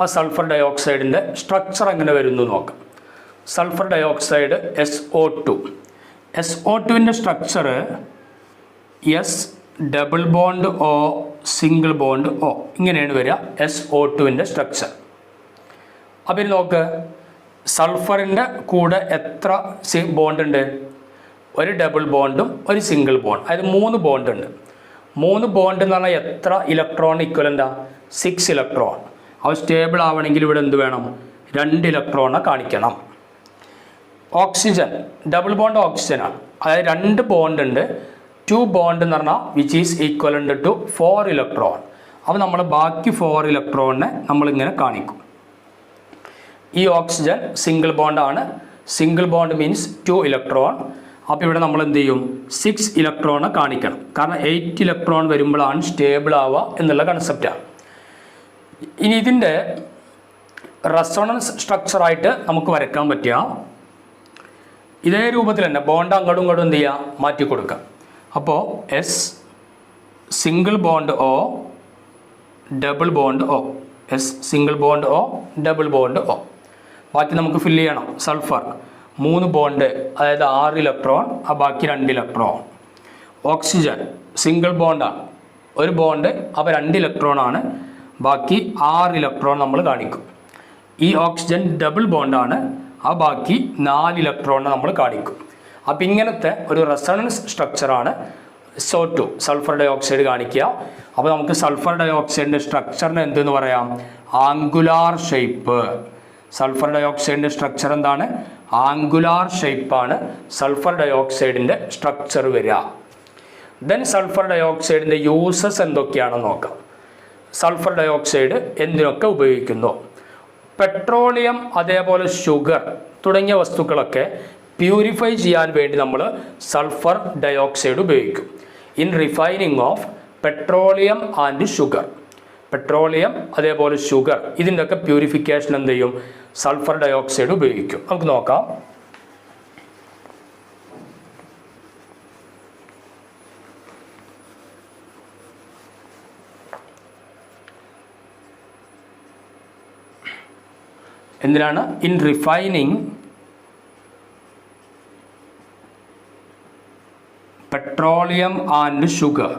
ആ sulphur ഡയോക്സൈഡിൻ്റെ structure എങ്ങനെ വരുന്നു നോക്കാം. Sulphur dioxide SO2 structure S double bond O single bond O ഇങ്ങനെയാണ് വരിക SO2 സ്ട്രക്ചർ. അപ്പം ഇനി നോക്ക്, സൾഫറിൻ്റെ കൂടെ എത്ര ബോണ്ട് ഉണ്ട്? ഒരു ഡബിൾ ബോണ്ടും ഒരു സിംഗിൾ ബോണ്ട്, അതായത് 3 ബോണ്ട് ഉണ്ട്. 3 ബോണ്ട് എന്ന് പറഞ്ഞാൽ എത്ര ഇലക്ട്രോൺ ഇക്വലൻ്റാ? 6 ഇലക്ട്രോൺ. അവ സ്റ്റേബിൾ ആവണമെങ്കിൽ ഇവിടെ എന്ത് വേണം? 2 ഇലക്ട്രോണെ കാണിക്കണം. ഓക്സിജൻ ഡബിൾ ബോണ്ട് ഓക്സിജനാണ്, അതായത് 2 ബോണ്ട് ഉണ്ട്. 2 ബോണ്ട് എന്ന് പറഞ്ഞാൽ which is equivalent to 4 electron. അപ്പോൾ നമ്മൾ ബാക്കി 4 ഇലക്ട്രോണിനെ നമ്മളിങ്ങനെ കാണിക്കും. ഈ ഓക്സിജൻ സിംഗിൾ ബോണ്ടാണ്. Single bond means 2 electron. അപ്പോൾ ഇവിടെ നമ്മൾ എന്ത് ചെയ്യും? 6 ഇലക്ട്രോണെ കാണിക്കണം. കാരണം 8 ഇലക്ട്രോൺ വരുമ്പോഴാണ് സ്റ്റേബിൾ ആവുക എന്നുള്ള കൺസെപ്റ്റാണ്. ഇനി ഇതിൻ്റെ റെസൊണൻസ് സ്ട്രക്ചറായിട്ട് നമുക്ക് വരയ്ക്കാൻ പറ്റുക ഇതേ രൂപത്തിൽ തന്നെ ബോണ്ട് അങ്ങോട്ടും ഇങ്ങോട്ടും എന്ത് ചെയ്യുക? മാറ്റി കൊടുക്കാം. അപ്പോൾ S single bond O double bond O, S single bond O double bond O. ബാക്കി നമുക്ക് ഫില്ല് ചെയ്യണം. സൾഫർ 3 ബോണ്ട്, അതായത് 6 ഇലക്ട്രോൺ, ആ ബാക്കി 2 ഇലക്ട്രോൺ. ഓക്സിജൻ സിംഗിൾ ബോണ്ടാണ്, ഒരു ബോണ്ട്, അപ്പോൾ 2 ഇലക്ട്രോൺ ആണ്, ബാക്കി 6 ഇലക്ട്രോൺ നമ്മൾ കാണിക്കും. ഈ ഓക്സിജൻ ഡബിൾ ബോണ്ടാണ്, ആ ബാക്കി 4 ഇലക്ട്രോണിനെ നമ്മൾ കാണിക്കും. അപ്പോൾ ഇങ്ങനത്തെ ഒരു റെസൊണൻസ് സ്ട്രക്ചറാണ് SO2 സൾഫർ ഡയോക്സൈഡ് കാണിക്കുക. അപ്പോൾ നമുക്ക് സൾഫർ ഡയോക്സൈഡിൻ്റെ സ്ട്രക്ചറിന് എന്തെന്ന് പറയാം? Angular shape. സൾഫർ ഡയോക്സൈഡിൻ്റെ സ്ട്രക്ചർ എന്താണ്? ആംഗുലാർ ഷേപ്പാണ് സൾഫർ ഡയോക്സൈഡിൻ്റെ സ്ട്രക്ചർ വരിക. ദെൻ സൾഫർ ഡയോക്സൈഡിൻ്റെ യൂസസ് എന്തൊക്കെയാണെന്ന് നോക്കാം. സൾഫർ ഡയോക്സൈഡ് എന്തിനൊക്കെ ഉപയോഗിക്കുന്നു? പെട്രോളിയം, അതേപോലെ ഷുഗർ തുടങ്ങിയ വസ്തുക്കളൊക്കെ പ്യൂരിഫൈ ചെയ്യാൻ വേണ്ടി നമ്മൾ സൾഫർ ഡയോക്സൈഡ് ഉപയോഗിക്കും. In refining of petroleum and sugar. Petroleum അതേപോലെ ഷുഗർ ഇതിൻ്റെയൊക്കെ പ്യൂരിഫിക്കേഷൻ എന്ത് ചെയ്യും? സൾഫർ ഡയോക്സൈഡ് ഉപയോഗിക്കും. നമുക്ക് നോക്കാം. എന്തിനാണ്? In refining petroleum and sugar.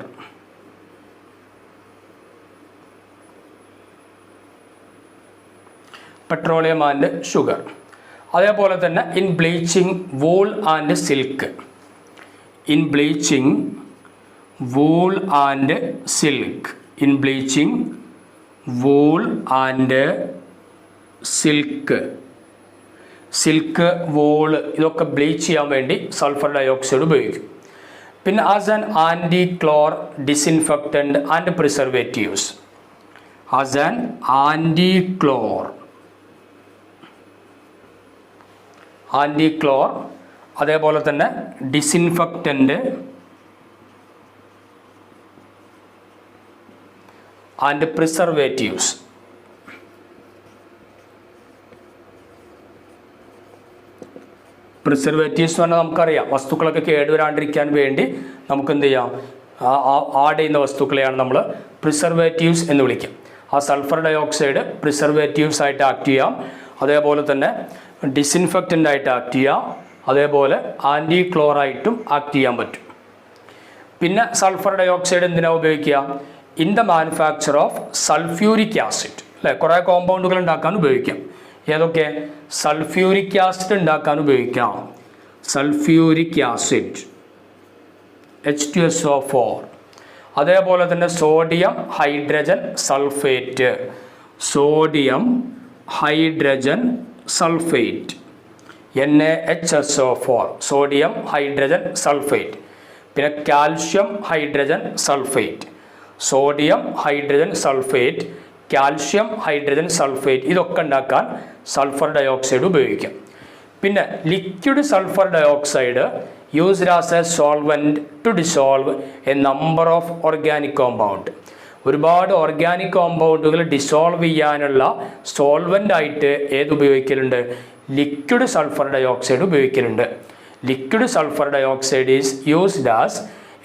Petroleum and sugar. അതേപോലെ തന്നെ in bleaching wool and silk. In bleaching wool and silk. In bleaching wool and silk. Silk, wool ഇതൊക്കെ ബ്ലീച്ച് ചെയ്യാൻ വേണ്ടി സൾഫർ ഡയോക്സൈഡ് ഉപയോഗിക്കും. പിന്നെ as an anti chlor disinfectant and preservatives. As an anti ക്ലോർ അതേപോലെ തന്നെ disinfectant and preservatives. Preservatives എന്ന് പറഞ്ഞാൽ നമുക്കറിയാം വസ്തുക്കളൊക്കെ കേടുവരാണ്ടിരിക്കാൻ വേണ്ടി നമുക്ക് എന്ത് ചെയ്യാം? ആഡ് ചെയ്യുന്ന വസ്തുക്കളെയാണ് നമ്മൾ പ്രിസർവേറ്റീവ്സ് എന്ന് വിളിക്കുക. ആ സൾഫർ ഡയോക്സൈഡ് പ്രിസർവേറ്റീവ്സ് ആയിട്ട് ആക്ട് ചെയ്യാം, അതേപോലെ തന്നെ ഡിസിൻഫെക്റ്റൻ്റ് ആയിട്ട് ആക്ട് ചെയ്യാം, അതേപോലെ ആൻറ്റി ക്ലോറായിട്ടും ആക്ട് ചെയ്യാൻ പറ്റും. പിന്നെ സൾഫർ ഡയോക്സൈഡ് എന്തിനാണ് ഉപയോഗിക്കുക? In the manufacture of sulphuric acid, അല്ലേ? കുറേ കോമ്പൗണ്ടുകൾ ഉണ്ടാക്കാൻ ഉപയോഗിക്കാം. ഏതൊക്കെ? സൾഫ്യൂരിക് ആസിഡ് ഉണ്ടാക്കാൻ ഉപയോഗിക്കാം. Sulphuric acid H2SO4. അതേപോലെ തന്നെ sodium hydrogen sulphate. Sodium hydrogen sulphate NaHSO4. Sodium hydrogen sulphate. പിന്നെ calcium hydrogen sulphate. Sodium hydrogen sulphate, calcium hydrogen sulphate ഇതൊക്കെ ഉണ്ടാക്കാൻ സൾഫർ ഡയോക്സൈഡ് ഉപയോഗിക്കാം. പിന്നെ liquid sulphur dioxide used as a solvent to dissolve a number of organic compound. ഒരുപാട് organic കോമ്പൗണ്ടുകൾ dissolve ചെയ്യാനുള്ള solvent ആയിട്ട് ഏത് ഉപയോഗിക്കലുണ്ട്? ലിക്വിഡ് സൾഫർ ഡയോക്സൈഡ് ഉപയോഗിക്കലുണ്ട്. Liquid sulphur dioxide is used as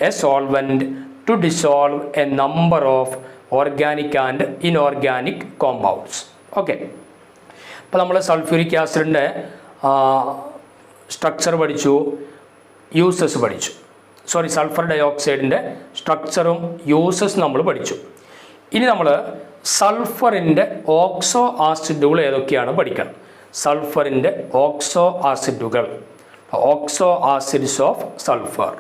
a solvent to dissolve a number of organic and inorganic compounds. Okay, അപ്പോൾ നമ്മൾ sulphuric ആസിഡിൻ്റെ സ്ട്രക്ചർ പഠിച്ചു, യൂസസ് പഠിച്ചു. സൾഫർ ഡയോക്സൈഡിൻ്റെ സ്ട്രക്ചറും യൂസസ് നമ്മൾ പഠിച്ചു. ഇനി നമ്മൾ സൾഫറിൻ്റെ ഓക്സോ ആസിഡുകൾ ഏതൊക്കെയാണ് പഠിക്കണം. സൾഫറിൻ്റെ ഓക്സോ ആസിഡുകൾ, oxo acids of sulphur.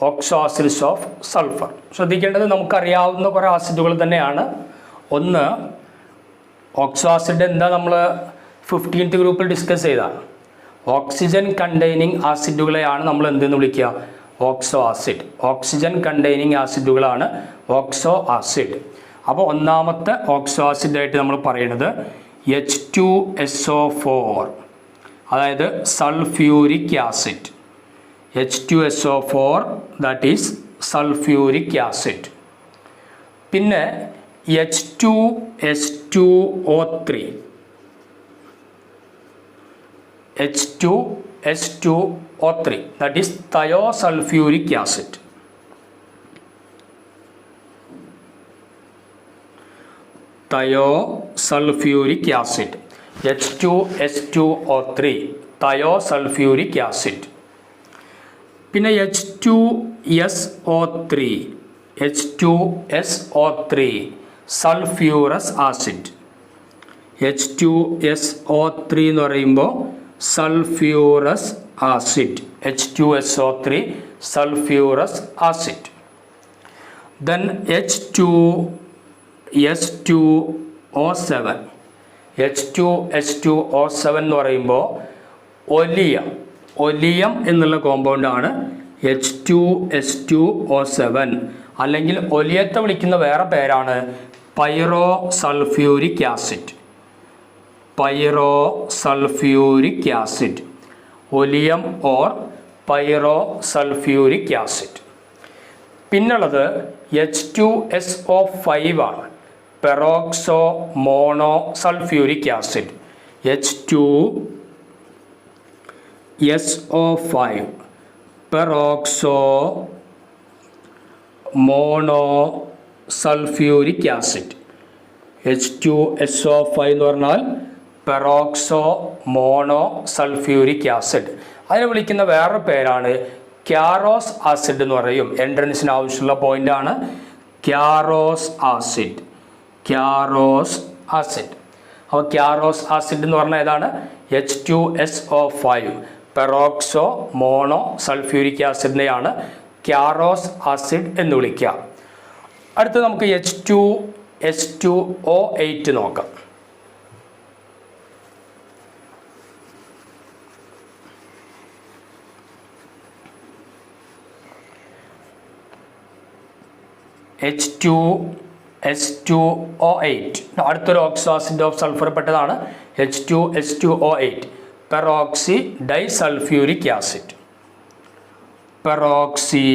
Oxo acids of sulphur. ശ്രദ്ധിക്കേണ്ടത് നമുക്കറിയാവുന്ന കുറേ ആസിഡുകൾ തന്നെയാണ്. ഒന്ന്, ഓക്സോ ആസിഡ് എന്താ നമ്മൾ 15th ഗ്രൂപ്പിൽ ഡിസ്കസ് ചെയ്തതാണ്. ഓക്സിജൻ കണ്ടെയ്നിങ് ആസിഡുകളെയാണ് നമ്മൾ എന്തെന്ന് വിളിക്കുക, ഓക്സോ ആസിഡ്. ഓക്സിജൻ കണ്ടെയ്നിങ് ആസിഡുകളാണ് ഓക്സോ ആസിഡ്. അപ്പോൾ ഒന്നാമത്തെ ഓക്സോ ആസിഡായിട്ട് നമ്മൾ പറയുന്നത് H2SO4, അതായത് sulphuric acid. H2SO4, that is sulfuric acid. പിന്നെ H2S2O3, H2S2O3, that is thiosulfuric acid. Thiosulfuric acid, H2S2O3, thiosulfuric acid. പിന്നെ H2SO3 സൾഫ്യൂറസ് ആസിഡ്. H2SO3 എന്ന് പറയുമ്പോൾ sulphurous acid, H2SO3 sulphurous acid. Then H2S2O7, H2S2O7 എന്ന് പറയുമ്പോൾ oleum എന്നുള്ള കോമ്പൗണ്ടാണ് H2S2O7, അല്ലെങ്കിൽ ഒലിയത്തെ വിളിക്കുന്ന വേറെ പേരാണ് pyro sulphuric acid. Pyro sulphuric acid, oleum or pyro sulphuric acid. പിന്നുള്ളത് H2SO5 ആണ്, peroxo mono sulphuric acid. H2SO5 peroxo mono sulphuric acid. H2SO5 എന്ന് പറഞ്ഞാൽ പെറോക്സോ മോണോ സൾഫ്യൂരിക് ആസിഡ്. അതിനെ വിളിക്കുന്ന വേറൊരു പേരാണ് ക്യാറോസ് ആസിഡ് എന്ന് പറയും. എൻട്രൻസിന് ആവശ്യമുള്ള പോയിന്റാണ് ക്യാറോസ് ആസിഡ്. ക്യാറോസ് ആസിഡ്. അപ്പോൾ ക്യാറോസ് ആസിഡ് എന്ന് പറഞ്ഞാൽ ഏതാണ്? H2SO5 peroxo mono sulphuric ആസിഡിനെയാണ് ക്യാറോസ് acid എന്ന് വിളിക്കുക. അടുത്ത് നമുക്ക് H2S2O8 നോക്കാം. H2S2O8 അടുത്തൊരു ഓക്സോ ആസിഡ് ഓഫ് സൾഫർ പെട്ടതാണ്. H2S2O8 peroxy disulphuric acid. Peroxy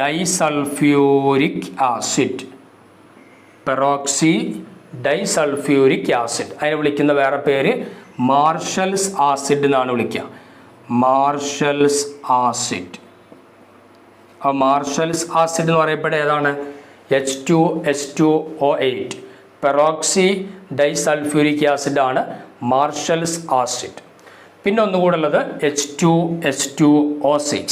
disulphuric acid. Peroxy disulphuric acid. അതിനെ വിളിക്കുന്ന വേറെ പേര് മാർഷൽസ് ആസിഡ് എന്നാണ് വിളിക്കുക. Marshall's acid. ആ മാർഷൽസ് ആസിഡ് എന്ന് പറയപ്പെടുക ഏതാണ്? H2S2O8 പെറോക്സി ഡൈസൾഫ്യൂരിക് ആസിഡ് ആണ് മാർഷൽസ് ആസിഡ്. പിന്നെ ഒന്നുകൂടെ ഉള്ളത് H2S2O6.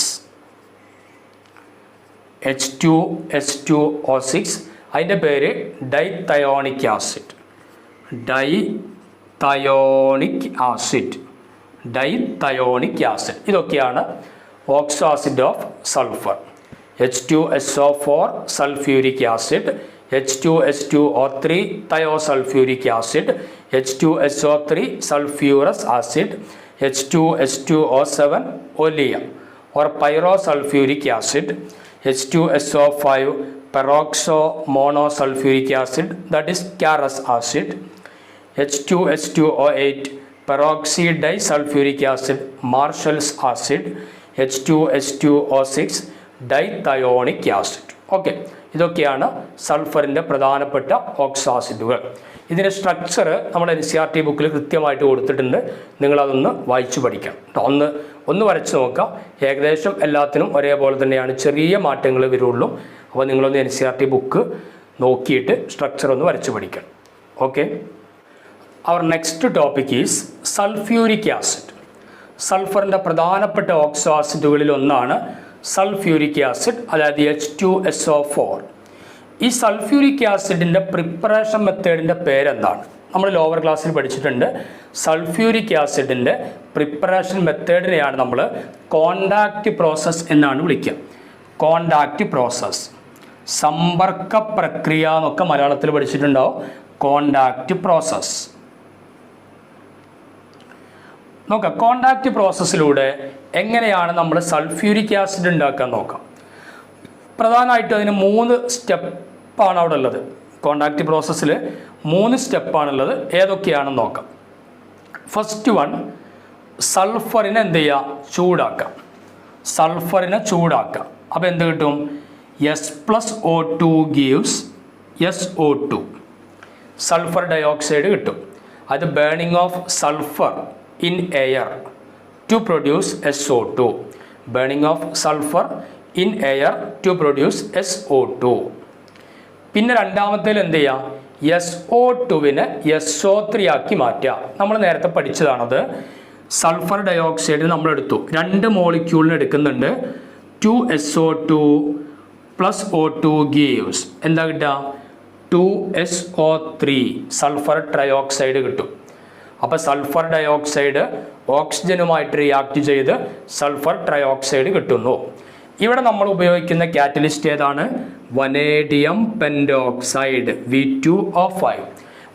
H2S2O6 അതിൻ്റെ പേര് dithionic acid. Dithionic acid. Dithionic acid. ഇതൊക്കെയാണ് oxo acid of sulphur. H2SO4 sulfuric acid, H2S2O3 thiosulfuric acid, H2SO3 sulfurous acid, H2S2O7 oleum. or pyrosulfuric acid, H2SO5 peroxomonosulfuric acid, that is Carus acid, H2H2O8 peroxydisulfuric acid, Marshall's acid, H2H2O6 dithionic acid. Okay, ഇതൊക്കെയാണ് സൾഫറിൻ്റെ പ്രധാനപ്പെട്ട oxo ആസിഡുകൾ. ഇതിൻ്റെ structure നമ്മുടെ NCERT ബുക്കിൽ കൃത്യമായിട്ട് കൊടുത്തിട്ടുണ്ട്. നിങ്ങളതൊന്ന് വായിച്ചു പഠിക്കാം. ഒന്ന് വരച്ച് നോക്കാം. ഏകദേശം എല്ലാത്തിനും ഒരേപോലെ തന്നെയാണ്, ചെറിയ മാറ്റങ്ങൾ വരുള്ളൂ. അപ്പോൾ നിങ്ങളൊന്ന് NCERT ബുക്ക് നോക്കിയിട്ട് സ്ട്രക്ചർ ഒന്ന് വരച്ച് പഠിക്കണം. Okay, our next topic is sulphuric acid. സൾഫറിൻ്റെ പ്രധാനപ്പെട്ട ഓക്സോ ആസിഡുകളിൽ ഒന്നാണ് സൾഫ്യൂരിക് ആസിഡ്, അതായത് H2SO4. ഈ സൾഫ്യൂരിക് ആസിഡിൻ്റെ പ്രിപ്പറേഷൻ മെത്തേഡിൻ്റെ പേരെന്താണ്? നമ്മൾ ലോവർ ക്ലാസ്സിൽ പഠിച്ചിട്ടുണ്ട്. സൾഫ്യൂരിക് ആസിഡിൻ്റെ പ്രിപ്പറേഷൻ മെത്തേഡിനെയാണ് നമ്മൾ കോണ്ടാക്റ്റ് പ്രോസസ്സ് എന്നാണ് വിളിക്കുക. കോണ്ടാക്റ്റ് പ്രോസസ്സ്, സമ്പർക്ക പ്രക്രിയ എന്നൊക്കെ മലയാളത്തിൽ പഠിച്ചിട്ടുണ്ടാവും. കോണ്ടാക്റ്റ് പ്രോസസ്സ് നോക്കാം. കോണ്ടാക്റ്റ് പ്രോസസ്സിലൂടെ എങ്ങനെയാണ് നമ്മൾ സൾഫ്യൂരിക് ആസിഡ് ഉണ്ടാക്കാൻ നോക്കാം. പ്രധാനമായിട്ടും അതിന് 3 സ്റ്റെപ്പാണ് അവിടെ ഉള്ളത്. കോണ്ടാക്റ്റ് പ്രോസസ്സിൽ 3 സ്റ്റെപ്പാണുള്ളത്. ഏതൊക്കെയാണെന്ന് നോക്കാം. ഫസ്റ്റ് വൺ, സൾഫറിനെ എന്ത് ചെയ്യുക? ചൂടാക്കാം. സൾഫറിനെ ചൂടാക്കാം. അപ്പോൾ എന്ത് കിട്ടും? S+O2 gives SO2, sulphur dioxide കിട്ടും. അത് burning of sulphur in air to produce SO2. Burning of sulphur in air to produce SO2. പിന്നെ രണ്ടാമത്തേൽ എന്ത് ചെയ്യുക? SO2വിനെ SO3 ആക്കി മാറ്റുക. നമ്മൾ നേരത്തെ പഠിച്ചതാണത്. സൾഫർ ഡയോക്സൈഡ് നമ്മൾ എടുത്തു, 2 മോളിക്യൂളിന് എടുക്കുന്നുണ്ട്. 2SO2 + O2 gives എന്താ കിട്ടുക? 2SO3 സൾഫർ ട്രയോക്സൈഡ് കിട്ടും. അപ്പോൾ സൾഫർ ഡയോക്സൈഡ് ഓക്സിജനുമായിട്ട് റിയാക്ട് ചെയ്ത് സൾഫർ ട്രയോക്സൈഡ് കിട്ടുന്നു. ഇവിടെ നമ്മൾ ഉപയോഗിക്കുന്ന കാറ്റലിസ്റ്റ് ഏതാണ്? Vanadium pentoxide, V2O5.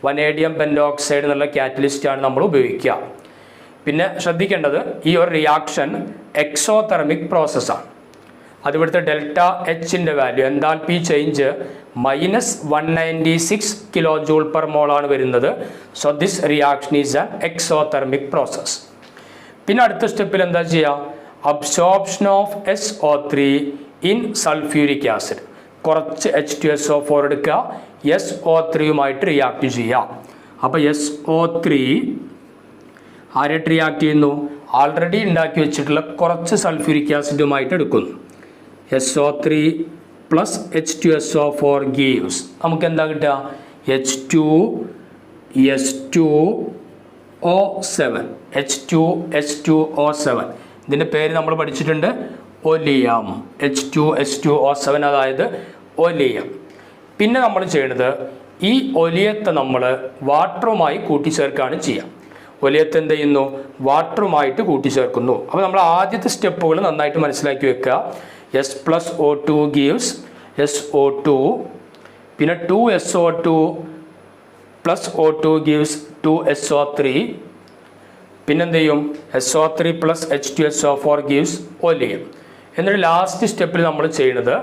Vanadium pentoxide എന്നുള്ള കാറ്റലിസ്റ്റാണ് നമ്മൾ ഉപയോഗിക്കുക. പിന്നെ ശ്രദ്ധിക്കേണ്ടത്, ഈ ഒരു റിയാക്ഷൻ എക്സോതെർമിക് പ്രോസസ്സാണ്. അതിവിടുത്തെ ΔHൻ്റെ വാല്യൂ, എൻതാൽപ്പി ചേഞ്ച് -196 kJ/mol ആണ് വരുന്നത്. So this reaction is an exothermic process. പിന്നെ അടുത്ത സ്റ്റെപ്പിൽ എന്താ ചെയ്യുക? Absorption of SO3 in sulphuric acid. കുറച്ച് H2SO4 എടുക്കുക, SO3യുമായിട്ട് റിയാക്ട് ചെയ്യുക. അപ്പോൾ SO3 ആരായിട്ട് റിയാക്ട് ചെയ്യുന്നു? ആൾറെഡി ഉണ്ടാക്കി വെച്ചിട്ടുള്ള കുറച്ച് സൾഫ്യൂരിക് ആസിഡുമായിട്ട് എടുക്കുന്നു. SO3 + H2SO4 gives നമുക്ക് എന്താ കിട്ടുക? H2H2O7. ഇതിൻ്റെ പേര് നമ്മൾ പഠിച്ചിട്ടുണ്ട്, ഒലിയം. H2H2O7 അതായത് ഒലിയം. പിന്നെ നമ്മൾ ചെയ്യുന്നത്, ഈ ഒലിയത്തെ നമ്മൾ വാട്ടറുമായി കൂട്ടിച്ചേർക്കുകയാണ് ചെയ്യുക. ഒലിയത്തെ എന്ത് ചെയ്യുന്നു? വാട്ടറുമായിട്ട് കൂട്ടിച്ചേർക്കുന്നു. അപ്പോൾ നമ്മൾ ആദ്യത്തെ സ്റ്റെപ്പുകൾ നന്നായിട്ട് മനസ്സിലാക്കി വെക്കുക. S+O2 gives SO2. പിന്നെ 2SO2 + O2 gives 2SO3. പിന്നെന്ത് ചെയ്യും? SO3 + H2SO4 gives oleum. എന്നിട്ട് ലാസ്റ്റ് സ്റ്റെപ്പിൽ നമ്മൾ ചെയ്യുന്നത്,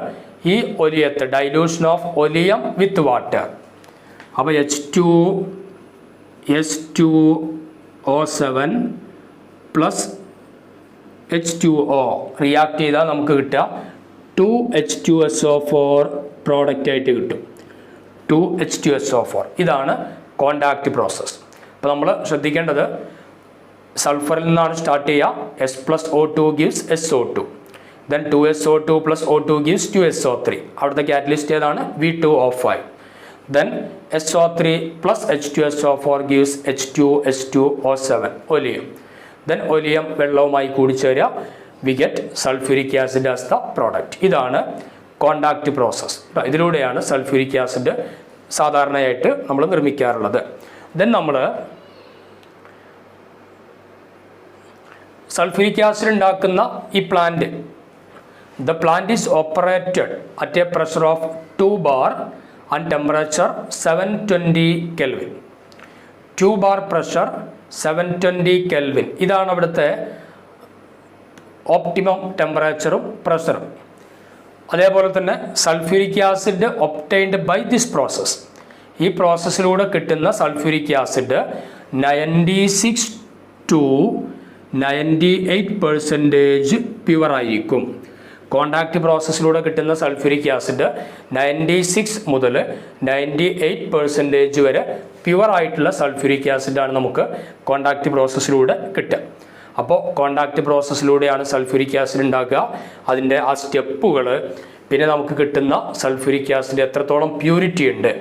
ഈ ഒലിയത്തെ dilution of oleum with water. അപ്പോൾ H2H2O7 + H2O റിയാക്ട് ചെയ്താൽ നമുക്ക് കിട്ടുക 2H2SO4 പ്രോഡക്റ്റ് ആയിട്ട് കിട്ടും. 2H2SO4. ഇതാണ് കോണ്ടാക്റ്റ് പ്രോസസ്സ്. അപ്പോൾ നമ്മൾ ശ്രദ്ധിക്കേണ്ടത്, സൾഫറിൽ നിന്നാണ് സ്റ്റാർട്ട് ചെയ്യുക. S+O2 gives SO2. Then 2SO2 + O2 gives 2SO3. അവിടുത്തെ കാറ്റലിസ്റ്റ് ഏതാണ്? V2O5. Then SO3 + H2SO4 gives H2H2O7 oleum. Then oleum വെള്ളവുമായി കൂടിച്ചേരുക. We get sulphuric acid as the product. ഇതാണ് കോണ്ടാക്റ്റ് പ്രോസസ്സ്. ഇതിലൂടെയാണ് സൾഫ്യൂരിക് ആസിഡ് സാധാരണയായിട്ട് നമ്മൾ നിർമ്മിക്കാറുള്ളത്. ദെൻ നമ്മൾ സൾഫ്യൂരിക് ആസിഡ് ഉണ്ടാക്കുന്ന ഈ plant, the plant is operated at a pressure of 2 bar and temperature 720 Kelvin. 2 bar pressure 720 Kelvin. ഇതാണ് അവിടുത്തെ ഓപ്റ്റിമം ടെമ്പറേച്ചറും പ്രഷറും. അതേപോലെ തന്നെ sulphuric acid obtained by this process, ഈ പ്രോസസ്സിലൂടെ കിട്ടുന്ന സൾഫ്യൂരിക് ആസിഡ് 96 to 98% പ്യുവർ ആയിരിക്കും. കോണ്ടാക്ട് പ്രോസസ്സിലൂടെ കിട്ടുന്ന സൾഫ്യൂരിക് ആസിഡ് 96 മുതൽ 98% വരെ പ്യുവർ ആയിട്ടുള്ള സൾഫ്യൂരിക് ആസിഡാണ് നമുക്ക് കോണ്ടാക്ട് പ്രോസസ്സിലൂടെ കിട്ടുക. അപ്പോൾ കോണ്ടാക്ട് പ്രോസസ്സിലൂടെയാണ് സൾഫ്യൂരിക് ആസിഡ് ഉണ്ടാക്കുക. അതിൻ്റെ ആ സ്റ്റെപ്പുകൾ, പിന്നെ നമുക്ക് കിട്ടുന്ന സൾഫ്യൂരിക് ആസിഡ് എത്രത്തോളം പ്യൂരിറ്റി ഉണ്ട്,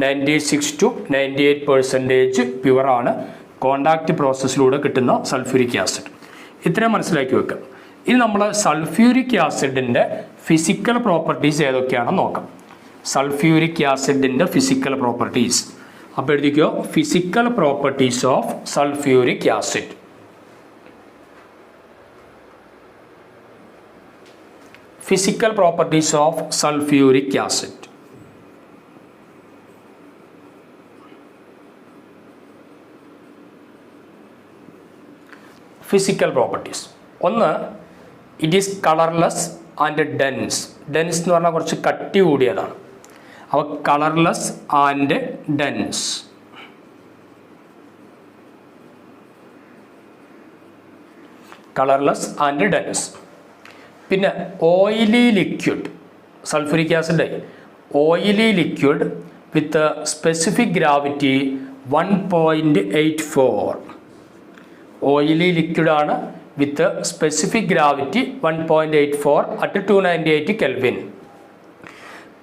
96 to 98% പ്യുവറാണ് കോണ്ടാക്ട് പ്രോസസ്സിലൂടെ കിട്ടുന്ന സൾഫ്യൂരിക് ആസിഡ്. ഇത്രയും മനസ്സിലാക്കി വെക്കുക. ഇനി നമ്മൾ സൾഫ്യൂരിക് ആസിഡിൻ്റെ ഫിസിക്കൽ പ്രോപ്പർട്ടീസ് ഏതൊക്കെയാണെന്ന് നോക്കാം. സൾഫ്യൂരിക് ആസിഡിൻ്റെ ഫിസിക്കൽ പ്രോപ്പർട്ടീസ്. അപ്പോൾ എഴുതിക്കോ, physical properties of sulphuric acid. Physical properties of sulfuric acid. Physical properties. ഒന്ന്, it is colorless and dense. Dense എന്ന് പറഞ്ഞാൽ കുറച്ച് കട്ടി കൂടിയതാണ്. അപ്പോൾ colourless and dense. Colourless and dense. പിന്നെ oily liquid, sulphuric acid oily liquid with specific gravity 1.84. Oily ലിക്വിഡാണ് with specific gravity 1.84 at 298 kelvin.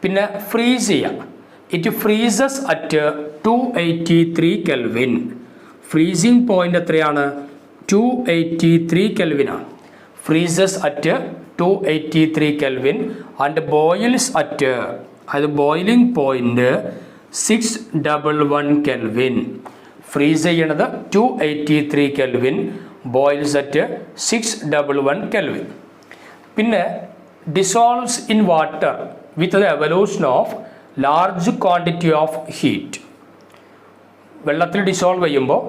പിന്നെ ഫ്രീസ് ചെയ്യാം, it freezes at 283 kelvin. Freezing point എത്രയാണ്? 283 കെൽവിനാണ്. Freezes at 283 kelvin and boils at, അതായത് boiling point 611 kelvin. Freeze ചെയ്യണത് 283 kelvin, boils at 611 kelvin. പിന്നെ dissolves in water with the evolution of large quantity of heat. വെള്ളത്തിൽ dissolve ചെയ്യുമ്പോൾ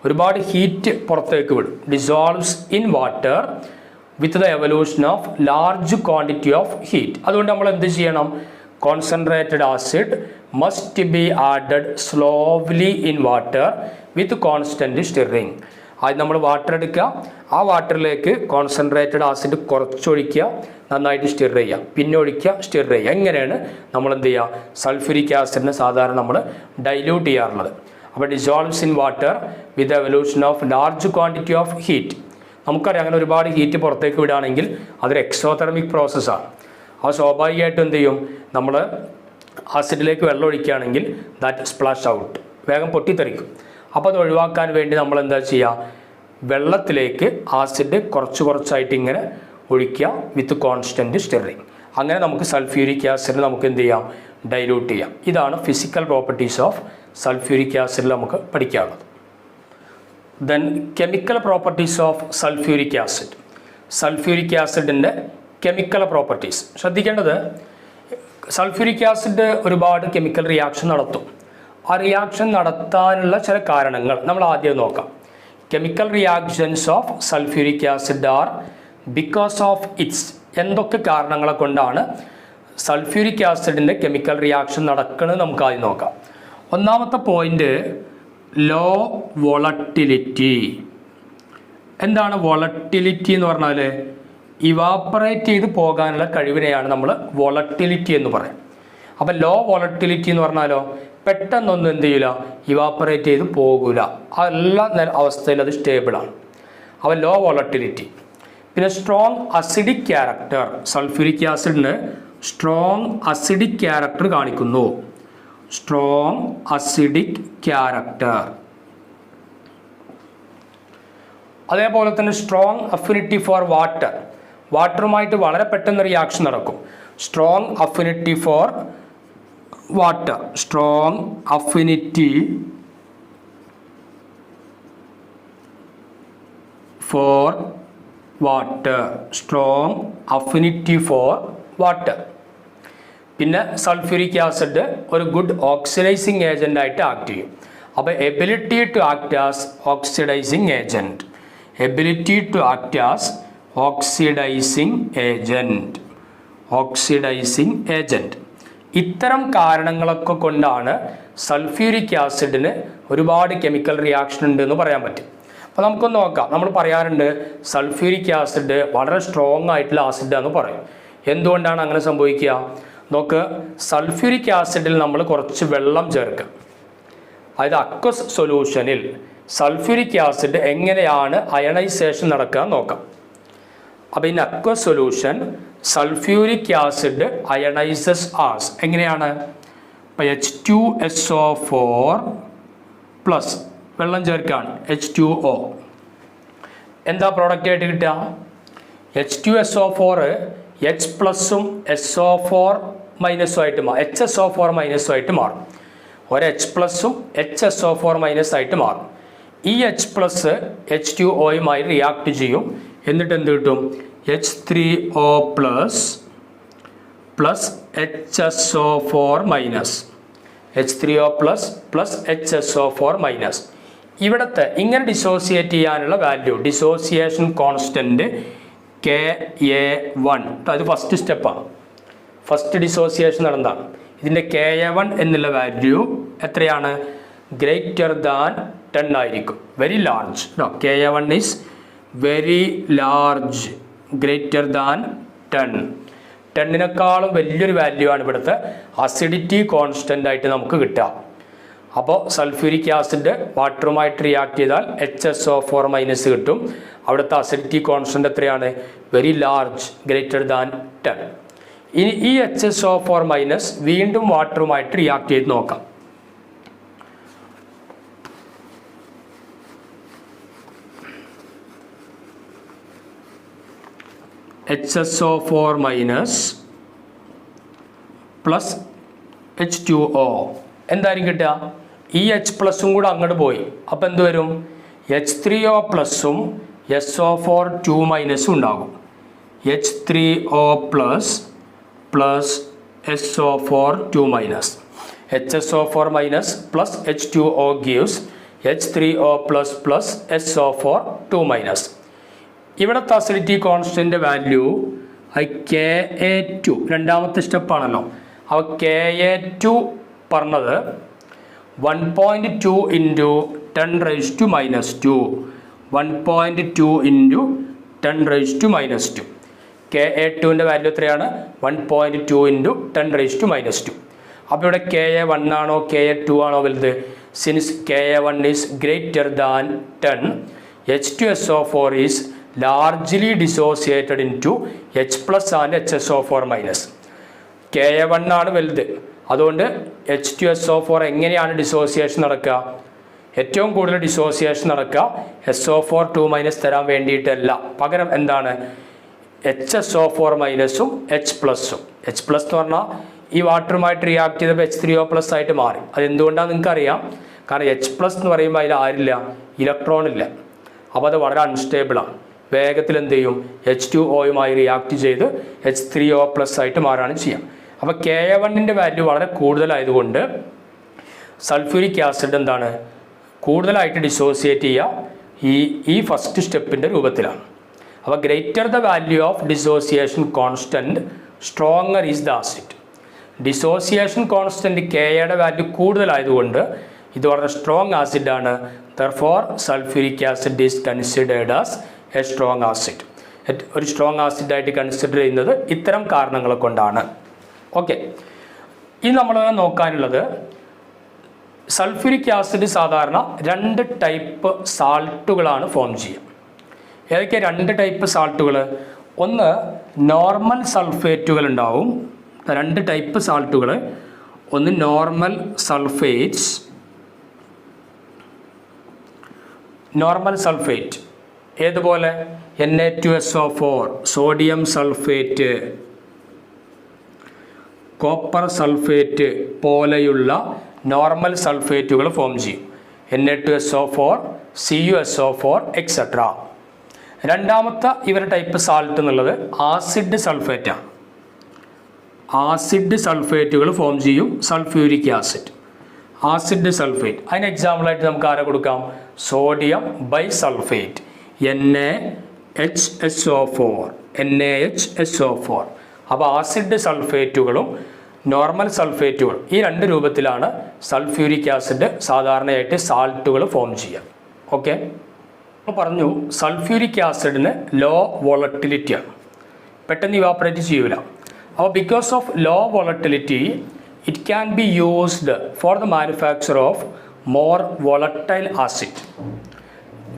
ഒരുപാട് heat പുറത്തേക്ക് വിടും. Dissolves in water with the evolution of large quantity of heat. അതുകൊണ്ട് നമ്മൾ എന്ത് ചെയ്യണം? Concentrated acid must be added slowly in water with constant stirring. ആദ്യം നമ്മൾ വാട്ടർ എടുക്കുക, ആ വാട്ടറിലേക്ക് കോൺസെൻട്രേറ്റഡ് ആസിഡ് കുറച്ചൊഴിക്കുക, നന്നായിട്ട് സ്റ്റിർ ചെയ്യുക, പിന്നെ ഒഴിക്കുക, സ്റ്റിർ ചെയ്യുക. എങ്ങനെയാണ് നമ്മൾ എന്ത് ചെയ്യുക? സൾഫ്യൂരിക് ആസിഡിനെ സാധാരണ നമ്മൾ ഡൈല്യൂട്ട് ചെയ്യാറുള്ളത്. അപ്പോൾ dissolves in water with evolution of large quantity of heat. നമുക്കറിയാം, അങ്ങനെ ഒരുപാട് ഹീറ്റ് പുറത്തേക്ക് വിടുകയാണെങ്കിൽ അതൊരു എക്സോതെർമിക് പ്രോസസ്സാണ്. അപ്പോൾ സ്വാഭാവികമായിട്ടും എന്ത് ചെയ്യും? നമ്മൾ ആസിഡിലേക്ക് വെള്ളം ഒഴിക്കുകയാണെങ്കിൽ ദാറ്റ് സ്പ്ലാഷ് ഔട്ട്, വേഗം പൊട്ടിത്തെറിക്കും. അപ്പോൾ അത് ഒഴിവാക്കാൻ വേണ്ടി നമ്മൾ എന്താ ചെയ്യുക? വെള്ളത്തിലേക്ക് ആസിഡ് കുറച്ചായിട്ട് ഇങ്ങനെ ഒഴിക്കുക വിത്ത് കോൺസ്റ്റൻറ്റ് സ്റ്റിറിങ്. അങ്ങനെ നമുക്ക് സൾഫ്യൂരിക് ആസിഡ് നമുക്ക് എന്ത് ചെയ്യാം? ഡൈല്യൂട്ട് ചെയ്യാം. ഇതാണ് ഫിസിക്കൽ പ്രോപ്പർട്ടീസ് ഓഫ് സൾഫ്യൂരിക് ആസിഡിൽ നമുക്ക് പഠിക്കാനുള്ളത്. Then chemical properties of sulphuric acid. Sulphuric ആസിഡിൻ്റെ കെമിക്കൽ പ്രോപ്പർട്ടീസ് ശ്രദ്ധിക്കേണ്ടത്, സൾഫ്യൂരിക് ആസിഡ് ഒരുപാട് കെമിക്കൽ റിയാക്ഷൻ നടത്തും. ആ റിയാക്ഷൻ നടത്താനുള്ള ചില കാരണങ്ങൾ നമ്മൾ ആദ്യം നോക്കാം. Chemical reactions of sulphuric acid are because of its. എന്തൊക്കെ കാരണങ്ങളെ കൊണ്ടാണ് സൾഫ്യൂരിക് ആസിഡിൻ്റെ കെമിക്കൽ റിയാക്ഷൻ നടക്കുന്നത് നമുക്ക് ആദ്യം നോക്കാം. ഒന്നാമത്തെ പോയിന്റ്, ലോ വോളട്ടിലിറ്റി. എന്താണ് വോളട്ടിലിറ്റി എന്ന് പറഞ്ഞാൽ? ഇവാപ്പറേറ്റ് ചെയ്ത് പോകാനുള്ള കഴിവിനെയാണ് നമ്മൾ വോളട്ടിലിറ്റി എന്ന് പറയും. അപ്പം ലോ വോളട്ടിലിറ്റി എന്ന് പറഞ്ഞാലോ, പെട്ടെന്നൊന്നും എന്ത് ചെയ്യില്ല, ഇവാപ്പറേറ്റ് ചെയ്ത് പോകില്ല. എല്ലാ അവസ്ഥയിൽ അത് സ്റ്റേബിളാണ്. അപ്പോൾ ലോ വോളട്ടിലിറ്റി. പിന്നെ സ്ട്രോങ് അസിഡിക് ക്യാരക്ടർ. സൾഫ്യൂരിക് ആസിഡിന് സ്ട്രോങ് അസിഡിക് ക്യാരക്ടർ കാണിക്കുന്നു. Strong acidic character. അതേപോലെ തന്നെ സ്ട്രോങ് അഫിനിറ്റി ഫോർ വാട്ടർ. വാട്ടറുമായിട്ട് വളരെ പെട്ടെന്ന് റിയാക്ഷൻ നടക്കും. Strong affinity for water. Strong affinity for water. Strong affinity for water. പിന്നെ സൾഫ്യൂരിക് ആസിഡ് ഒരു ഗുഡ് ഓക്സിഡൈസിങ് ഏജൻ്റ് ആയിട്ട് ആക്ട് ചെയ്യും. അപ്പോൾ ability to act as oxidising agent. Ability to act as oxidising agent. Oxidising agent. ഇത്തരം കാരണങ്ങളൊക്കെ കൊണ്ടാണ് sulphuric ആസിഡിന് ഒരുപാട് chemical reaction ഉണ്ട് എന്ന് പറയാൻ പറ്റും. അപ്പോൾ നമുക്കൊന്ന് നോക്കാം. നമ്മൾ പറയാറുണ്ട് സൾഫ്യൂരിക് ആസിഡ് വളരെ സ്ട്രോങ് ആയിട്ടുള്ള ആസിഡാന്ന് പറയും. എന്തുകൊണ്ടാണ് അങ്ങനെ സംഭവിക്കുക? നോക്ക്, സൾഫ്യൂരിക് ആസിഡിൽ നമ്മൾ കുറച്ച് വെള്ളം ചേർക്കുക. അതായത് അക്വസ് സൊല്യൂഷനിൽ സൾഫ്യൂരിക് ആസിഡ് എങ്ങനെയാണ് അയണൈസേഷൻ നടക്കുക നോക്കാം. അപ്പോൾ in aqueous solution sulphuric acid ionises as എങ്ങനെയാണ്? ഇപ്പോൾ H2SO4 പ്ലസ് വെള്ളം ചേർക്കുകയാണ് H2O. എന്താ പ്രോഡക്റ്റ് ആയിട്ട് കിട്ടുക? H2SO4 H പ്ലസും SO4 മൈനസും ആയിട്ട് മാറും. HSO4 മൈനസും ആയിട്ട് മാറും. ഒരു H പ്ലസും HSO4 മൈനസ് ആയിട്ട് മാറും. ഈ H പ്ലസ് H2Oയുമായി റിയാക്ട് ചെയ്യും. എന്നിട്ട് എന്ത് കിട്ടും? H3O plus plus HSO4 minus. H3O plus plus HSO4 minus. ഇവിടുത്തെ ഇങ്ങനെ ഡിസോസിയേറ്റ് ചെയ്യാനുള്ള വാല്യൂ ഡിസോസിയേഷൻ കോൺസ്റ്റൻറ്റ് Ka1. അത് ഫസ്റ്റ് സ്റ്റെപ്പാണ്. ഫസ്റ്റ് ഡിസോസിയേഷൻ നടന്നതാണ്. ഇതിൻ്റെ Ka1 എന്നുള്ള വാല്യൂ എത്രയാണ്? ഗ്രേറ്റർ ദാൻ 10 ആയിരിക്കും. Very large. Ka1 is very large, greater than 10. 10-നേക്കാളും വലിയൊരു വാല്യൂ ആണ് ഇവിടുത്തെ അസിഡിറ്റി കോൺസ്റ്റൻ്റ് ആയിട്ട് നമുക്ക് കിട്ടുക. അപ്പോൾ സൾഫ്യൂരിക് ആസിഡ് വാട്ടറുമായിട്ട് റിയാക്ട് ചെയ്താൽ HSO4 മൈനസ് കിട്ടും. അവിടുത്തെ അസിഡിറ്റി കോൺസ്റ്റൻ്റ് എത്രയാണ്? Very large, greater than 10. ഇനി ഈ HSO4 മൈനസ് വീണ്ടും വാട്ടറുമായിട്ട് റിയാക്ട് ചെയ്ത് നോക്കാം. HSO4 മൈനസ് പ്ലസ് H2O എന്തായിരിക്കും കിട്ടുക? ഈ H പ്ലസും കൂടെ അങ്ങോട്ട് പോയി. അപ്പോൾ എന്ത് വരും? H3O പ്ലസും SO4 2 മൈനസും ഉണ്ടാകും. H3O plus plus SO4 2 minus. HSO4 minus plus H2O gives H3O plus plus SO4 2 minus. ഇവിടുത്തെ അസിഡിറ്റി കോൺസ്റ്റൻ്റ് വാല്യൂ Ka2 രണ്ടാമത്തെ സ്റ്റെപ്പാണല്ലോ. അപ്പോൾ Ka2 പറഞ്ഞത് 1.2 ഇൻറ്റു 10⁻². 1.2 ഇൻറ്റു 10⁻². Ka2ൻ്റെ വാല്യൂ എത്രയാണ്? 1.2 ഇൻറ്റു 10⁻². അപ്പോൾ ഇവിടെ Ka1 ആണോ Ka2 ആണോ വലുത്? Since Ka1 is greater than 10, H2SO4 is largely dissociated into H plus and HSO4 minus. Ka1 ആണ് വലുത്. അതുകൊണ്ട് H2SO4 എങ്ങനെയാണ് ഡിസോസിയേഷൻ നടക്കുക? ഏറ്റവും കൂടുതൽ ഡിസോസിയേഷൻ നടക്കുക SO4 2 മൈനസ് തരാൻ വേണ്ടിയിട്ടല്ല. പകരം എന്താണ്? HSO4 മൈനസും H പ്ലസും. H പ്ലസ് എന്ന് പറഞ്ഞാൽ ഈ വാട്ടറുമായിട്ട് റിയാക്ട് ചെയ്തപ്പോൾ H3O പ്ലസ് ആയിട്ട് മാറി. അതെന്തുകൊണ്ടാണ് നിങ്ങൾക്കറിയാം. കാരണം H പ്ലസ് എന്ന് പറയുമ്പോൾ അതിൽ ആരില്ല? ഇലക്ട്രോൺ ഇല്ല. അപ്പോൾ അത് വളരെ അൺസ്റ്റേബിളാണ്. വേഗത്തിൽ എന്ത് ചെയ്യും? H2Oയുമായി റിയാക്ട് ചെയ്ത് H3O പ്ലസ് ആയിട്ട് മാറാണ് ചെയ്യുക. അപ്പോൾ Ka1ൻ്റെ വാല്യൂ വളരെ കൂടുതലായതുകൊണ്ട് സൾഫ്യൂരിക് ആസിഡ് എന്താണ്? കൂടുതലായിട്ട് ഡിസോസിയേറ്റ് ചെയ്യുക ഈ ഫസ്റ്റ് സ്റ്റെപ്പിൻ്റെ രൂപത്തിലാണ്. അപ്പോൾ greater the value of dissociation constant stronger is the acid. Dissociation constant Kയുടെ വാല്യൂ കൂടുതലായതുകൊണ്ട് ഇത് വളരെ സ്ട്രോങ് ആസിഡാണ്. Therefore sulphuric acid is considered as a strong acid. ഒരു സ്ട്രോങ് ആസിഡായിട്ട് കൺസിഡർ ചെയ്യുന്നത് ഇത്തരം കാരണങ്ങൾ കൊണ്ടാണ്. ഓക്കെ, ഇനി നമ്മൾ നോക്കാനുള്ളത് സൾഫ്യൂരിക് ആസിഡ് സാധാരണ 2 ടൈപ്പ് സാൾട്ടുകളാണ് ഫോം ചെയ്യുക. ഏതൊക്കെ 2 ടൈപ്പ് സാൾട്ടുകൾ? ഒന്ന് നോർമൽ സൾഫേറ്റുകൾ ഉണ്ടാവും. 2 ടൈപ്പ് സാൾട്ടുകൾ. ഒന്ന് നോർമൽ സൾഫേറ്റ്സ്. നോർമൽ സൾഫേറ്റ് ഏതുപോലെ? Na2SO4, sodium sulphate, copper sulphate പോലെയുള്ള നോർമൽ സൾഫേറ്റുകൾ ഫോം ചെയ്യും. Na2SO4, CuSO4 etcetera. രണ്ടാമത്തെ ഇവരുടെ ടൈപ്പ് സാൾട്ട് എന്നുള്ളത് ആസിഡ് സൾഫേറ്റാണ്. ആസിഡ് സൾഫേറ്റുകൾ ഫോം ചെയ്യും സൾഫ്യൂരിക് ആസിഡ്. ആസിഡ് സൾഫേറ്റ് അതിന് എക്സാമ്പിളായിട്ട് നമുക്ക് ആരെ കൊടുക്കാം? Sodium bisulphate Na HSO4 NaHSO4. അപ്പോൾ ആസിഡ് സൾഫേറ്റുകളും നോർമൽ സൾഫേറ്റുകളും ഈ രണ്ട് രൂപത്തിലാണ് സൾഫ്യൂരിക് ആസിഡ് സാധാരണയായിട്ട് സാൾട്ടുകൾ ഫോം ചെയ്യുക. ഓക്കെ, അപ്പോൾ പറഞ്ഞു സൾഫ്യൂരിക് ആസിഡിന് ലോ വോളട്ടിലിറ്റിയാണ്, പെട്ടെന്ന് ഇവാപ്പറേറ്റ് ചെയ്യൂല. അപ്പോൾ because of low volatility it can be used for the manufacture of more volatile acid.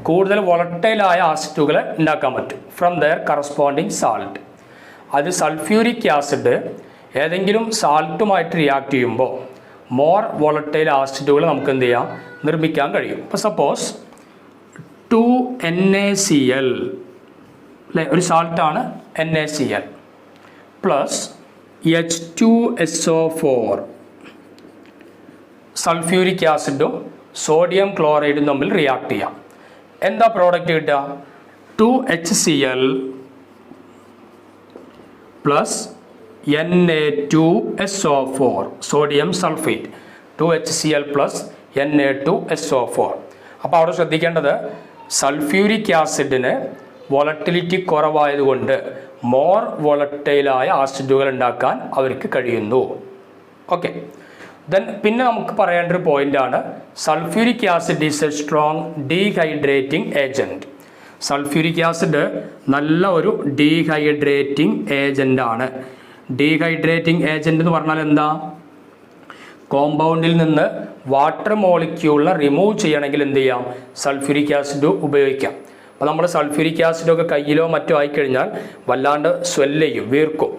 കൂടുതൽ വോളട്ടൈലായ ആസിഡുകൾ ഉണ്ടാക്കാൻ പറ്റും ഫ്രം ദെയർ കറസ്പോണ്ടിങ് സാൾട്ട്. അത് സൾഫ്യൂരിക് ആസിഡ് ഏതെങ്കിലും സാൾട്ടുമായിട്ട് റിയാക്ട് ചെയ്യുമ്പോൾ മോർ വോളട്ടൈൽ ആസിഡുകൾ നമുക്ക് എന്ത് ചെയ്യാം, നിർമ്മിക്കാൻ കഴിയും. ഇപ്പോൾ സപ്പോസ് 2NaCl അല്ലേ, ഒരു സാൾട്ടാണ് NaCl പ്ലസ് H2SO4 സൾഫ്യൂരിക് ആസിഡും സോഡിയം ക്ലോറൈഡും തമ്മിൽ റിയാക്ട് ചെയ്യാം. എന്താ പ്രോഡക്റ്റ് കിട്ടുക? 2HCl plus Na2SO4 sodium sulphate. 2HCl plus Na2SO4. അപ്പോൾ അവിടെ ശ്രദ്ധിക്കേണ്ടത് സൾഫ്യൂരിക് ആസിഡിന് വോളട്ടിലിറ്റി കുറവായതുകൊണ്ട് മോർ വോളട്ടൈലായ ആസിഡുകൾ ഉണ്ടാക്കാൻ അവർക്ക് കഴിയുന്നു. ഓക്കെ, ദെൻ പിന്നെ നമുക്ക് പറയേണ്ട ഒരു പോയിൻ്റാണ് sulphuric acid is A strong dehydrating agent. Sulphuric acid നല്ല ഒരു ഡീഹൈഡ്രേറ്റിംഗ് ഏജൻ്റാണ്. ഡീഹൈഡ്രേറ്റിംഗ് ഏജൻ്റ് എന്ന് പറഞ്ഞാൽ എന്താ? കോമ്പൗണ്ടിൽ നിന്ന് വാട്ടർ മോളിക്യൂളിനെ റിമൂവ് ചെയ്യണമെങ്കിൽ എന്ത് ചെയ്യാം? സൾഫ്യൂരിക് ആസിഡ് ഉപയോഗിക്കാം. അപ്പോൾ നമ്മൾ സൾഫ്യൂരിക് ആസിഡൊക്കെ കയ്യിലോ മറ്റോ ആയിക്കഴിഞ്ഞാൽ വല്ലാണ്ട് സ്വെല്ല് ചെയ്യും, വീർക്കും.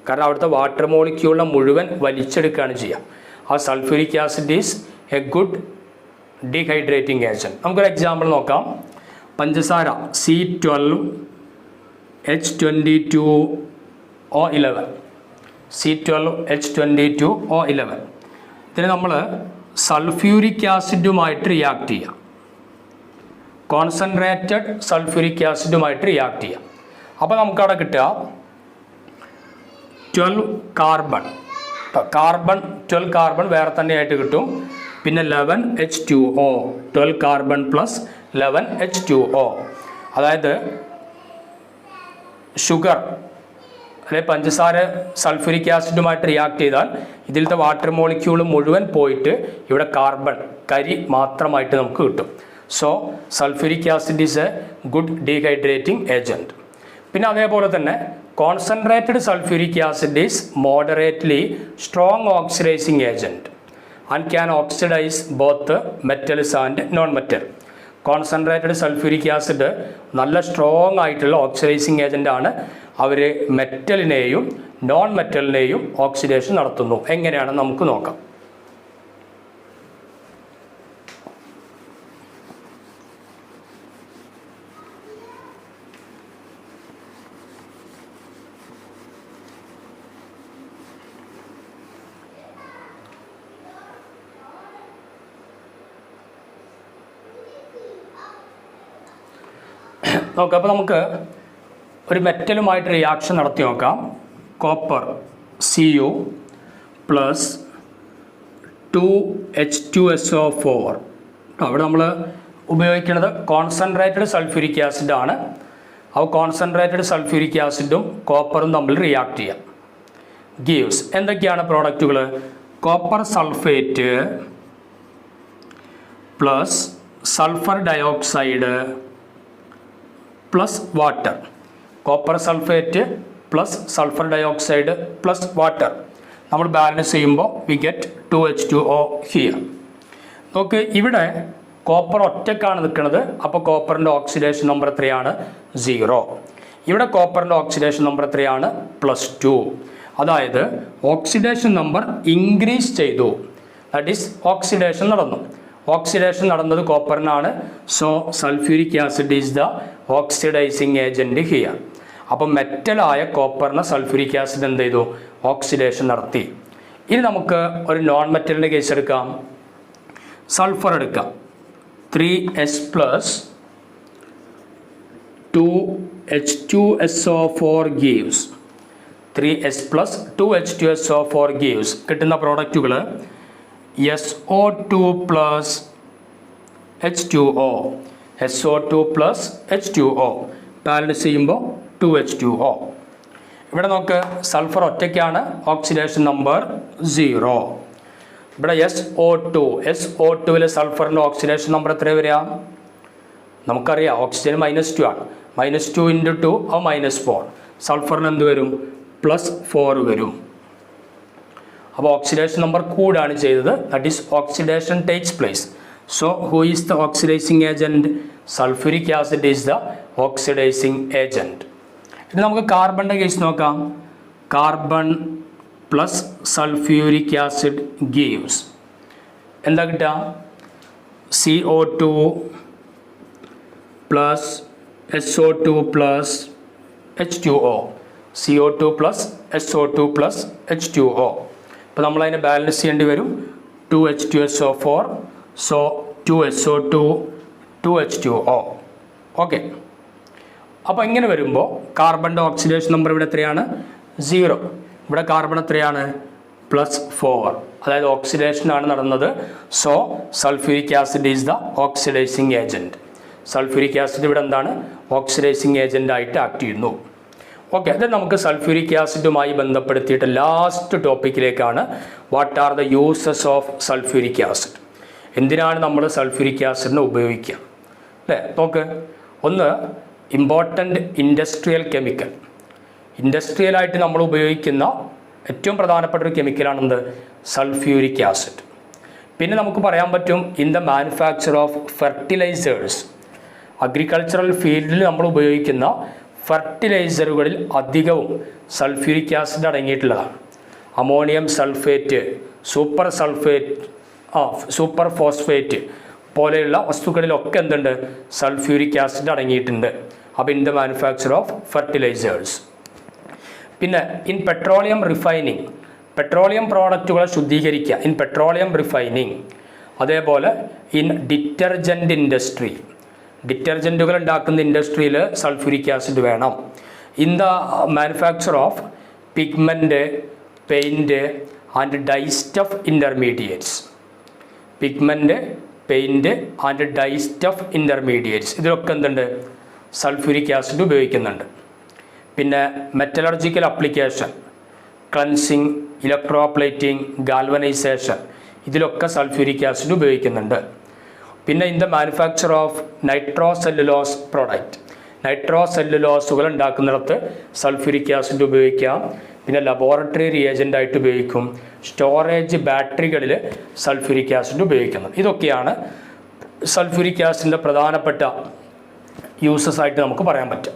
കാരണം അവിടുത്തെ വാട്ടർ മോളിക്യൂളിനെ മുഴുവൻ വലിച്ചെടുക്കുകയാണ് ചെയ്യുക. ആ sulphuric acid is A good dehydrating agent. നമുക്കൊരു എക്സാമ്പിൾ നോക്കാം. പഞ്ചസാര C12H22O11 C12H22O11 ഇതിന് നമ്മൾ സൾഫ്യൂരിക് ആസിഡുമായിട്ട് റിയാക്ട് ചെയ്യാം. കോൺസെൻട്രേറ്റഡ് സൾഫ്യൂരിക് ആസിഡുമായിട്ട് റിയാക്ട് ചെയ്യാം. അപ്പോൾ നമുക്കവിടെ കിട്ടുക 12 കാർബൺ. 12 കാർബൺ വേറെ തന്നെയായിട്ട് കിട്ടും. പിന്നെ 11H2O 12 കാർബൺ പ്ലസ് 11H2O. അതായത് ഷുഗർ അല്ലെ പഞ്ചസാര സൾഫ്യൂരിക് ആസിഡുമായിട്ട് റിയാക്ട് ചെയ്താൽ ഇതിലത്തെ വാട്ടർ മോളിക്യൂൾ മുഴുവൻ പോയിട്ട് ഇവിടെ കാർബൺ കരി മാത്രമായിട്ട് നമുക്ക് കിട്ടും. So sulphuric acid is A good dehydrating agent. പിന്നെ അതേപോലെ തന്നെ concentrated sulphuric acid is moderately strong oxidising agent and can oxidise both metals and non metal. Concentrated sulphuric acid നല്ല സ്ട്രോങ് ആയിട്ടുള്ള ഓക്സിഡൈസിങ് ഏജൻ്റാണ്. അവർ മെറ്റലിനെയും നോൺ മെറ്റലിനെയും ഓക്സിഡേഷൻ നടത്തുന്നു. എങ്ങനെയാണെന്ന് നമുക്ക് നോക്കാം. നോക്കാം. അപ്പോൾ നമുക്ക് ഒരു മെറ്റലുമായിട്ട് റിയാക്ഷൻ നടത്തി നോക്കാം. Copper Cu plus 2H2SO4. അവിടെ നമ്മൾ ഉപയോഗിക്കുന്നത് കോൺസെൻട്രേറ്റഡ് സൾഫ്യൂരിക് ആസിഡാണ്. അപ്പോൾ കോൺസെൻട്രേറ്റഡ് സൾഫ്യൂരിക് ആസിഡും കോപ്പറും തമ്മിൽ റിയാക്ട് ചെയ്യാം. ഗീവ്സ് എന്തൊക്കെയാണ് പ്രോഡക്റ്റുകൾ? Copper sulphate plus sulphur dioxide plus water. Copper sulphate plus sulphur dioxide plus water നമ്മൾ ബാലൻസ് ചെയ്യുമ്പോൾ വി ഗെറ്റ് 2H2O ഹിയർ. നോക്ക്, ഇവിടെ കോപ്പർ ഒറ്റക്കാണ് നിൽക്കുന്നത്. അപ്പോൾ കോപ്പറിൻ്റെ ഓക്സിഡേഷൻ നമ്പർ എത്രയാണ്? 0. ഇവിടെ കോപ്പറിൻ്റെ ഓക്സിഡേഷൻ നമ്പർ എത്രയാണ്? +2. അതായത് ഓക്സിഡേഷൻ നമ്പർ ഇൻക്രീസ് ചെയ്തു. ദാറ്റ് ഈസ് ഓക്സിഡേഷൻ നടന്നു. ഓക്സിഡേഷൻ നടന്നത് കോപ്പറിനാണ്. So sulphuric acid is the oxidising agent here. അപ്പോൾ മെറ്റലായ കോപ്പറിന് സൾഫ്യൂരിക് ആസിഡ് എന്ത് ചെയ്തു? ഓക്സിഡേഷൻ നടത്തി. ഇനി നമുക്ക് ഒരു നോൺ മെറ്റലിൻ്റെ കേസ് എടുക്കാം. സൾഫർ എടുക്കാം. 3S plus 2H2SO4 gives 3S plus 2H2SO4 gives കിട്ടുന്ന പ്രോഡക്റ്റുകൾ SO2 plus H2O, SO2 plus H2O, balance ചെയ്യുമ്പോൾ 2H2O. ഇവിടെ നമുക്ക് സൾഫർ ഒറ്റയ്ക്കാണ്, ഓക്സിഡേഷൻ നമ്പർ 0. ഇവിടെ SO2 സൾഫറിൻ്റെ ഓക്സിഡേഷൻ നമ്പർ എത്ര വരിക? നമുക്കറിയാം ഓക്സിജൻ -2 ആണ്. -2 × 2 അത് -4. സൾഫറിന് എന്ത് വരും? +4 വരും. അപ്പോൾ ഓക്സിഡേഷൻ നമ്പർ കൂടാണ് ചെയ്തത്. That is oxidation takes place. So who is the oxidising agent? Sulphuric acid is the oxidising agent. ഇനി നമുക്ക് കാർബണിൻ്റെ കേസ് നോക്കാം. Carbon plus sulphuric acid gives എന്താ കിട്ടുക? CO2 plus SO2 plus H2O. CO2 plus SO2 plus H2O. അപ്പോൾ നമ്മളതിനെ balance ചെയ്യേണ്ടി വരും. 2H2SO4. So 2SO2 2H2O. Okay. അപ്പോൾ ഇങ്ങനെ വരുമ്പോൾ കാർബണിൻ്റെ ഓക്സിഡേഷൻ നമ്പർ ഇവിടെ എത്രയാണ്? 0. ഇവിടെ കാർബൺ എത്രയാണ്? +4. അതായത് ഓക്സിഡേഷനാണ് നടന്നത്. So sulphuric acid is the oxidising agent. Sulphuric acid ഇവിടെ എന്താണ്? ഓക്സിഡൈസിങ് ഏജൻ്റ് ആയിട്ട് ആക്ട് ചെയ്യുന്നു. ഓക്കെ. അത് നമുക്ക് സൾഫ്യൂരിക് ആസിഡുമായി ബന്ധപ്പെടുത്തിയിട്ട് ലാസ്റ്റ് ടോപ്പിക്കിലേക്കാണ്. What are the uses of sulphuric acid? എന്തിനാണ് നമ്മൾ സൾഫ്യൂരിക് ആസിഡിനെ ഉപയോഗിക്കുക? അല്ലേ? നോക്ക്. ഒന്ന്, ഇമ്പോർട്ടൻ്റ് ഇൻഡസ്ട്രിയൽ കെമിക്കൽ. ഇൻഡസ്ട്രിയലായിട്ട് നമ്മൾ ഉപയോഗിക്കുന്ന ഏറ്റവും പ്രധാനപ്പെട്ട ഒരു കെമിക്കലാണെന്ത്? Sulphuric acid. പിന്നെ നമുക്ക് പറയാൻ പറ്റും in the manufacture of fertilisers. Agricultural ഫീൽഡിൽ നമ്മൾ ഉപയോഗിക്കുന്ന ഫെർട്ടിലൈസറുകളിൽ അധികവും സൾഫ്യൂരിക് ആസിഡ് അടങ്ങിയിട്ടുള്ളതാണ്. അമോണിയം സൾഫേറ്റ്, സൂപ്പർ ഫോസ്ഫേറ്റ് പോലെയുള്ള വസ്തുക്കളിലൊക്കെ എന്തുണ്ട്? സൾഫ്യൂരിക് ആസിഡ് അടങ്ങിയിട്ടുണ്ട്. അപ്പോൾ in the manufacture of fertilisers. പിന്നെ ഇൻ പെട്രോളിയം റിഫൈനിങ്, പെട്രോളിയം പ്രോഡക്റ്റുകളെ ശുദ്ധീകരിക്കുക. In petroleum refining. അതേപോലെ ഇൻ ഡിറ്റർജൻറ്റ് ഇൻഡസ്ട്രി, ഡിറ്റർജൻറ്റുകൾ ഉണ്ടാക്കുന്ന ഇൻഡസ്ട്രിയിൽ സൾഫ്യൂരിക് ആസിഡ് വേണം. In the manufacture of pigment, paint and dyestuff intermediates. Pigment, paint and dyestuff intermediates ഇതിലൊക്കെ എന്തുണ്ട്? സൾഫ്യൂരിക് ആസിഡ് ഉപയോഗിക്കുന്നുണ്ട്. പിന്നെ metallurgical application, cleansing, electroplating, galvanisation ഇതിലൊക്കെ സൾഫ്യൂരിക് ആസിഡ് ഉപയോഗിക്കുന്നുണ്ട്. പിന്നെ in the manufacture of nitrocellulose product, നൈട്രോസെല്ലുലോസുകൾ ഉണ്ടാക്കുന്നിടത്ത് സൾഫ്യൂരിക് ആസിഡ് ഉപയോഗിക്കാം. പിന്നെ ലബോറട്ടറി റിയേജൻ്റ് ആയിട്ട് ഉപയോഗിക്കും. സ്റ്റോറേജ് ബാറ്ററികളിൽ സൾഫ്യൂരിക് ആസിഡ് ഉപയോഗിക്കുന്നത്. ഇതൊക്കെയാണ് സൾഫ്യൂരിക് ആസിഡിൻ്റെ പ്രധാനപ്പെട്ട യൂസസ് ആയിട്ട് നമുക്ക് പറയാൻ പറ്റും.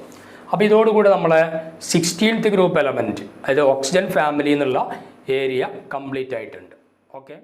അപ്പോൾ ഇതോടുകൂടി നമ്മളെ 16th ഗ്രൂപ്പ് എലമെൻറ്റ്, അതായത് ഓക്സിജൻ ഫാമിലി എന്നുള്ള ഏരിയ കംപ്ലീറ്റ് ആയിട്ടുണ്ട്. ഓക്കെ.